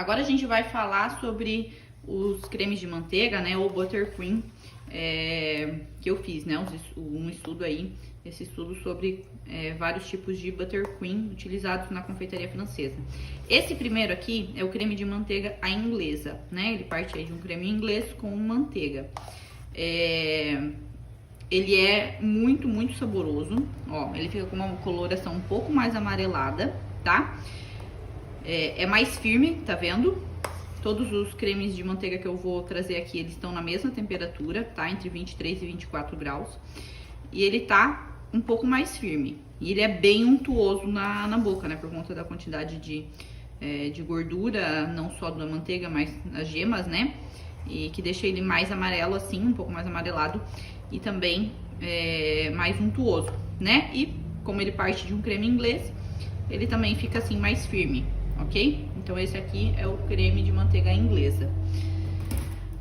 Agora a gente vai falar sobre os cremes de manteiga, né, ou buttercream, que eu fiz, né, um estudo aí, esse estudo sobre vários tipos de buttercream utilizados na confeitaria francesa. Esse primeiro aqui é o creme de manteiga à inglesa, né, ele parte aí de um creme inglês com manteiga. Ele é muito saboroso, ó, ele fica com uma coloração um pouco mais amarelada, tá? É mais firme, tá vendo? Todos os cremes de manteiga que eu vou trazer aqui, eles estão na mesma temperatura, tá? Entre 23 e 24 graus. E ele tá um pouco mais firme. E ele é bem untuoso na boca, né? Por conta da quantidade de gordura, não só da manteiga, mas as gemas, né? E que deixa ele mais amarelo assim, um pouco mais amarelado. E também mais untuoso, né? E como ele parte de um creme inglês, ele também fica assim mais firme, ok? Então esse aqui é o creme de manteiga inglesa.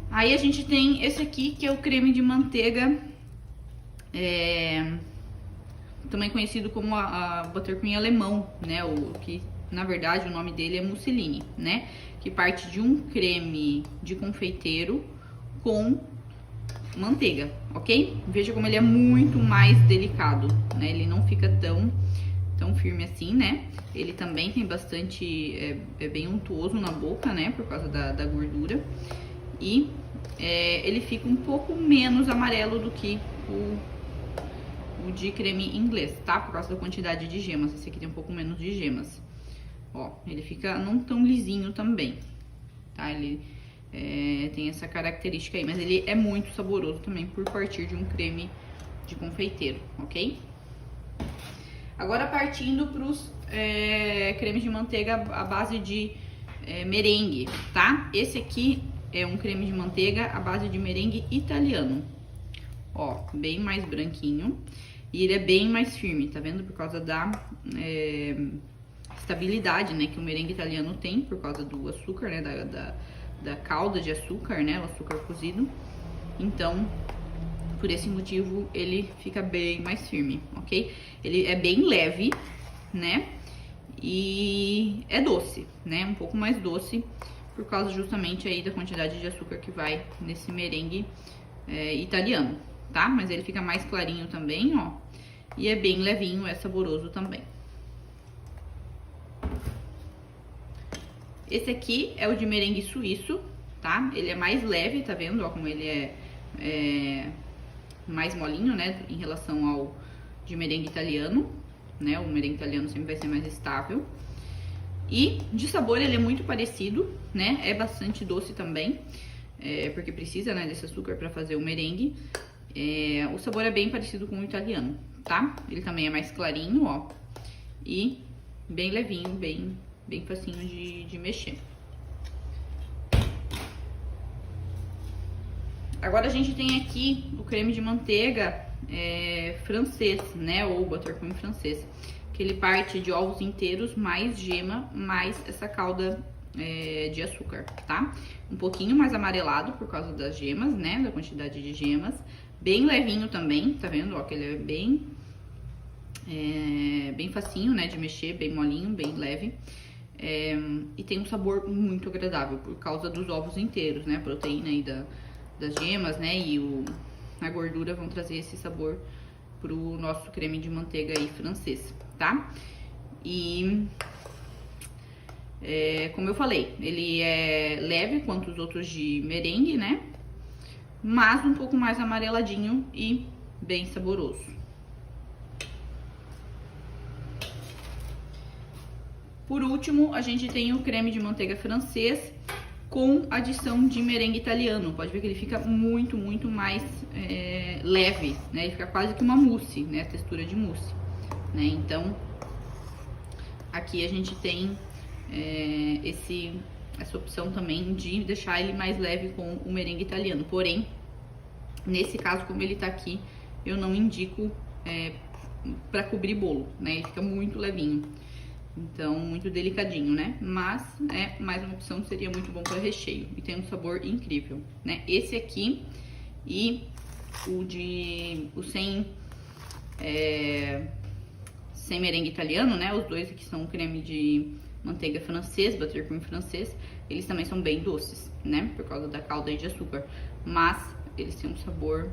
Aí a gente tem esse aqui que é o creme de manteiga, também conhecido como a buttercream alemão, né? O que na verdade o nome dele é mousseline, né? Que parte de um creme de confeiteiro com manteiga, ok? Veja como ele é muito mais delicado, né? Ele não fica tão firme assim, né? Ele também tem bastante, é bem untuoso na boca, né? Por causa da gordura. E ele fica um pouco menos amarelo do que o de creme inglês, tá? Por causa da quantidade de gemas. Esse aqui tem um pouco menos de gemas. Ó, ele fica não tão lisinho também, tá? Ele tem essa característica aí, mas ele é muito saboroso também por partir de um creme de confeiteiro, ok? Agora partindo para os cremes de manteiga à base de merengue, tá? Esse aqui é um creme de manteiga à base de merengue italiano. Ó, bem mais branquinho. E ele é bem mais firme, tá vendo? Por causa da estabilidade, né, que o merengue italiano tem, por causa do açúcar, né, da calda de açúcar, né, o açúcar cozido. Então, por esse motivo, ele fica bem mais firme, ok? Ele é bem leve, né? E é doce, né? Um pouco mais doce, por causa justamente aí da quantidade de açúcar que vai nesse merengue italiano, tá? Mas ele fica mais clarinho também, ó. E é bem levinho, é saboroso também. Esse aqui é o de merengue suíço, tá? Ele é mais leve, tá vendo? Ó, como ele é mais molinho, né? Em relação ao de merengue italiano, né? O merengue italiano sempre vai ser mais estável. E de sabor ele é muito parecido, né? É bastante doce também, porque precisa, né, desse açúcar para fazer o merengue. O sabor é bem parecido com o italiano, tá? Ele também é mais clarinho, ó. E bem levinho, bem facinho de mexer. Agora a gente tem aqui o creme de manteiga francês, né? Ou buttercream francês. Que ele parte de ovos inteiros, mais gema, mais essa calda de açúcar, tá? Um pouquinho mais amarelado por causa das gemas, né? Da quantidade de gemas. Bem levinho também, tá vendo? Ó, que ele é bem facinho, né? De mexer, bem molinho, bem leve. E tem um sabor muito agradável por causa dos ovos inteiros, né? A proteína aí das gemas, né? E a gordura vão trazer esse sabor pro nosso creme de manteiga aí francês, tá? E como eu falei, ele é leve quanto os outros de merengue, né? Mas um pouco mais amareladinho e bem saboroso. Por último, a gente tem o creme de manteiga francês com adição de merengue italiano. Pode ver que ele fica muito mais leve, né? Ele fica quase que uma mousse, né? A textura de mousse, né? Então, aqui a gente tem essa opção também de deixar ele mais leve com o merengue italiano. Porém, nesse caso, como ele tá aqui, eu não indico para cobrir bolo, né? Ele fica muito levinho. Então, muito delicadinho, né? Mas, mais uma opção, seria muito bom para recheio. E tem um sabor incrível, né? Esse aqui e o sem merengue italiano, né? Os dois aqui são creme de manteiga francês, buttercream francês, eles também são bem doces, né? Por causa da calda de açúcar. Mas eles têm um sabor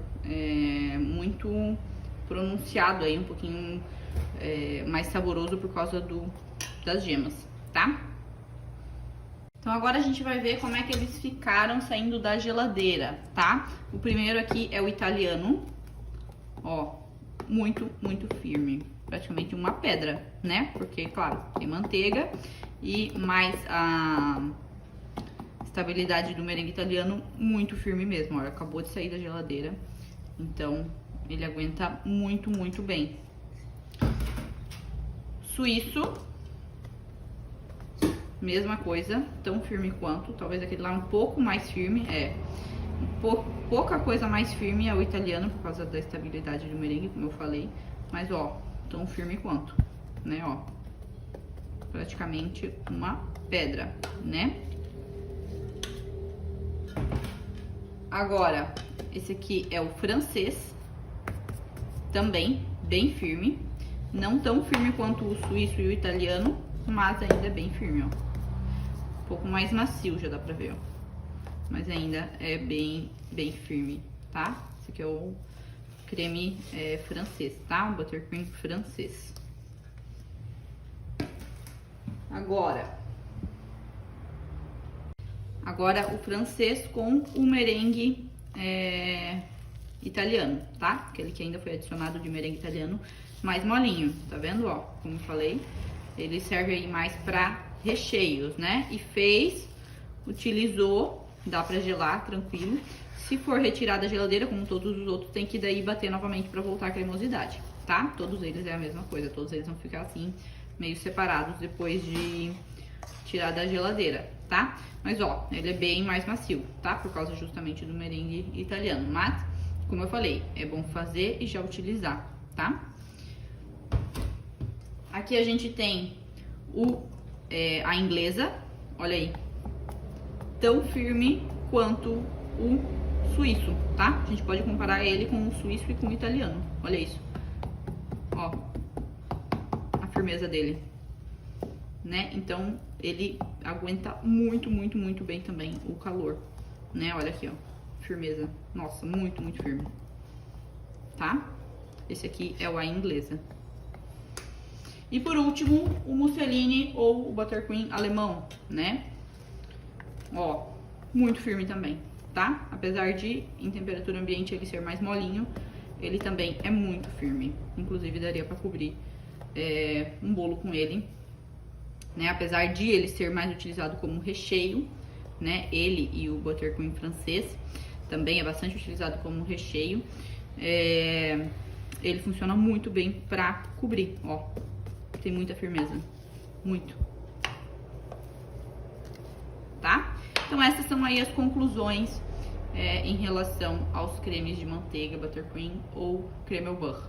muito pronunciado aí, um pouquinho mais saboroso por causa das gemas, tá? Então agora a gente vai ver como é que eles ficaram saindo da geladeira, tá? O primeiro aqui é o italiano, ó, muito firme, praticamente uma pedra, né? Porque, claro, tem manteiga e mais a estabilidade do merengue italiano muito firme mesmo, ó, acabou de sair da geladeira, então ele aguenta muito bem. Suíço, mesma coisa, tão firme quanto, talvez aquele lá um pouco mais firme, pouca coisa mais firme é o italiano por causa da estabilidade do merengue, como eu falei, mas ó, tão firme quanto, né, ó, praticamente uma pedra, né? Agora, esse aqui é o francês, também bem firme, não tão firme quanto o suíço e o italiano, mas ainda é bem firme, ó. Um pouco mais macio, já dá pra ver, ó. Mas ainda é bem firme, tá? Esse aqui é o creme francês, tá? O buttercream francês. Agora o francês com o merengue italiano, tá? Aquele que ainda foi adicionado de merengue italiano, mais molinho, tá vendo, ó? Como eu falei, ele serve aí mais pra recheios, né? E utilizou, dá pra gelar tranquilo. Se for retirar da geladeira, como todos os outros, tem que daí bater novamente pra voltar a cremosidade, tá? Todos eles é a mesma coisa, todos eles vão ficar assim, meio separados depois de tirar da geladeira, tá? Mas ó, ele é bem mais macio, tá? Por causa justamente do merengue italiano. Mas, como eu falei, é bom fazer e já utilizar, tá? Aqui a gente tem a inglesa, olha aí, tão firme quanto o suíço, tá? A gente pode comparar ele com o suíço e com o italiano, olha isso, ó, a firmeza dele, né? Então, ele aguenta muito bem também o calor, né? Olha aqui, ó, firmeza, nossa, muito firme, tá? Esse aqui é o a inglesa. E por último, o Musseline ou o buttercream alemão, né? Ó, muito firme também, tá? Apesar de, em temperatura ambiente, ele ser mais molinho, ele também é muito firme. Inclusive, daria pra cobrir um bolo com ele, né? Apesar de ele ser mais utilizado como recheio, né? Ele e o buttercream francês também é bastante utilizado como recheio. Ele funciona muito bem pra cobrir, ó. Tem muita firmeza, muito. Tá? Então essas são aí as conclusões em relação aos cremes de manteiga, buttercream ou creme au beurre.